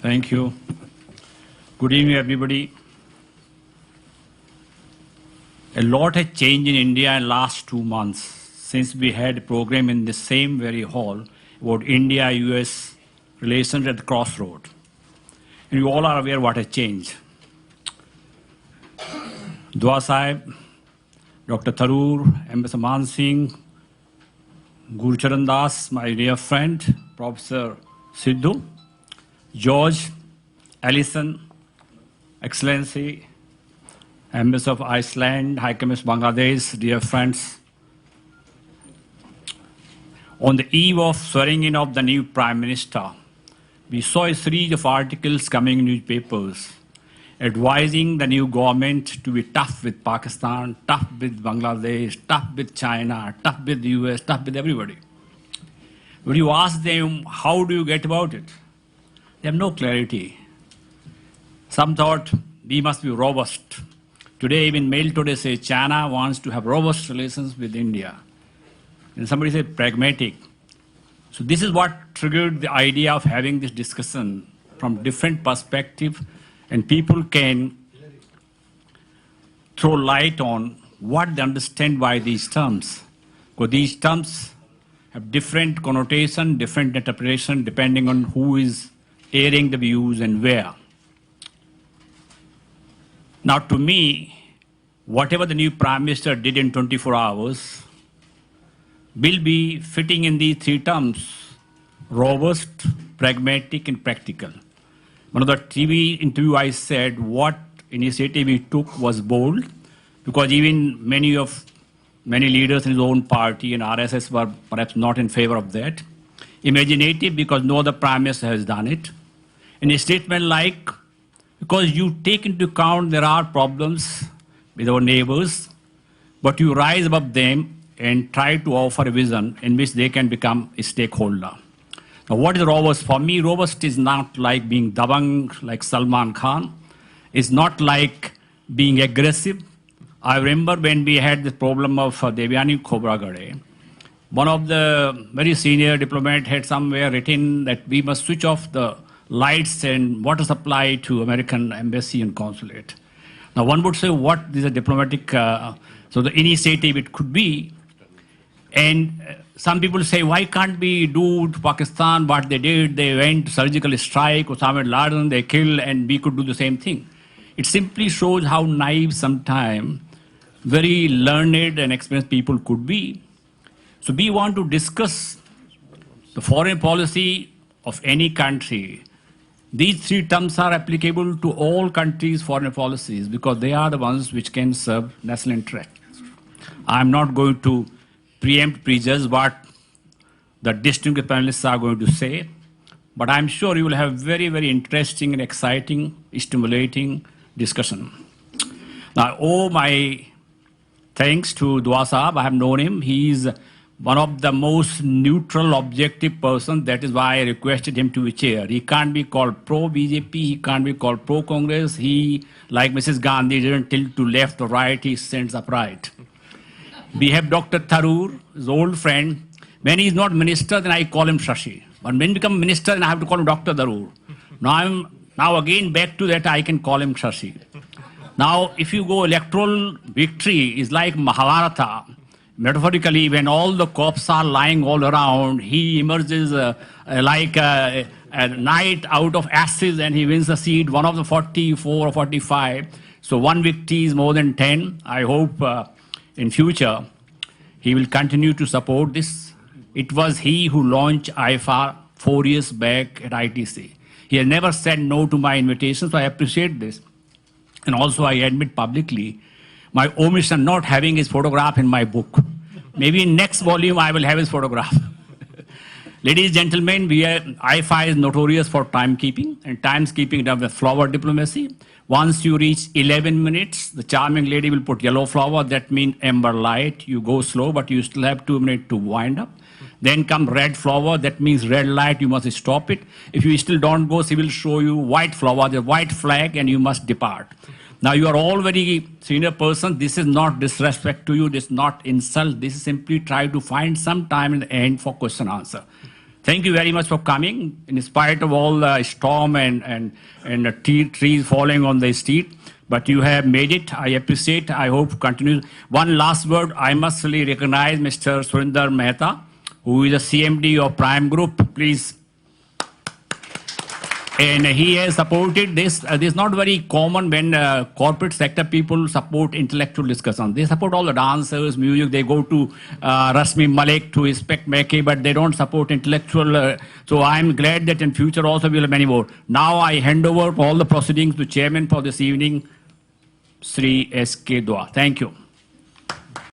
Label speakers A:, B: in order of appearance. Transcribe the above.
A: Thank you. Good evening, everybody. A lot has changed in India in the last 2 months since we had a program in the same very hall about India-US relations at the crossroad. And you all are aware what has changed. Dua Sahib, Dr. Tharoor, Ambassador Man Singh, Guru Charan Das, my dear friend, Professor Sidhu, George, Alison, Excellency, Ambassador of Iceland, High Commissioner Bangladesh, dear friends. On the eve of swearing in of the new Prime Minister, we saw a series of articles coming in newspapers advising the new government to be tough with Pakistan, tough with Bangladesh, tough with China, tough with the US, tough with everybody. When you ask them, how do you get about it? They have no clarity. Some thought we must be robust. Today, even Mail Today says China wants to have robust relations with India. And somebody said pragmatic. So this is what triggered the idea of having this discussion from different perspectives, and people can throw light on what they understand by these terms. Because these terms have different connotation, different interpretation, depending on who is airing the views and where. Now, to me, whatever the new Prime Minister did in 24 hours will be fitting in these three terms: robust, pragmatic, and practical. One of the TV interview I said what initiative he took was bold, because even many leaders in his own party and RSS were perhaps not in favor of that. Imaginative, because no other Prime Minister has done it. And a statement like, because you take into account there are problems with our neighbors, but you rise above them and try to offer a vision in which they can become a stakeholder. Now, what is robust? For me, robust is not like being dabang like Salman Khan. It's not like being aggressive. I remember when we had the problem of Devyani Khobragade, one of the very senior diplomats had somewhere written that we must switch off the lights and water supply to American embassy and consulate. Now, one would say, what is a diplomatic, so the initiative it could be. And some people say, why can't we do to Pakistan what they did? They went to surgical strike, Osama bin Laden, they killed, and we could do the same thing. It simply shows how naive sometimes very learned and experienced people could be. So we want to discuss the foreign policy of any country. These three terms are applicable to all countries' foreign policies because they are the ones which can serve national interest. I'm not going to preempt, prejudge what the distinguished panelists are going to say, but I'm sure you will have very, very interesting and exciting, stimulating discussion. Now, I owe my thanks to Dua Sahab. I have known him. He is one of the most neutral, objective person. That is why I requested him to be chair. He can't be called pro-BJP. He can't be called pro-Congress. He, like Mrs. Gandhi, didn't tilt to left or right. He stands upright. We have Dr. Tharoor, his old friend. When he's not minister, then I call him Shashi. But when he becomes minister, then I have to call him Dr. Tharoor. Now again back to that, I can call him Shashi. Now, if you go electoral victory is like Mahabharata. Metaphorically, when all the corpses are lying all around, he emerges like a knight out of ashes and he wins the seat, one of the 44 or 45. So one victory is more than 10. I hope in future he will continue to support this. It was he who launched IFA 4 years back at ITC. He has never said no to my invitation, so I appreciate this. And also I admit publicly my omission not having his photograph in my book. Maybe in next volume I will have his photograph. Ladies and gentlemen, IFI is notorious for timekeeping, and timekeeping done with flower diplomacy. Once you reach 11 minutes, the charming lady will put yellow flower, that means amber light. You go slow, but you still have 2 minutes to wind up. Then come red flower, that means red light, you must stop it. If you still don't go, she will show you white flower, the white flag, and you must depart. Now, you are all very senior person. This is not disrespect to you. This is not insult. This is simply try to find some time in the end for question answer. Thank you very much for coming, in spite of all the storm and the trees falling on the street. But you have made it. I appreciate. I hope continue. One last word. I must really recognize Mr. Surinder Mehta, who is a CMD of Prime Group. Please. And he has supported this. This is not very common when corporate sector people support intellectual discussion. They support all the dancers, music. They go to Rasmi Malik to respect Meke, but they don't support intellectual. So I'm glad that in future also we'll have many more. Now I hand over all the proceedings to chairman for this evening, Sri S.K. Dua. Thank you.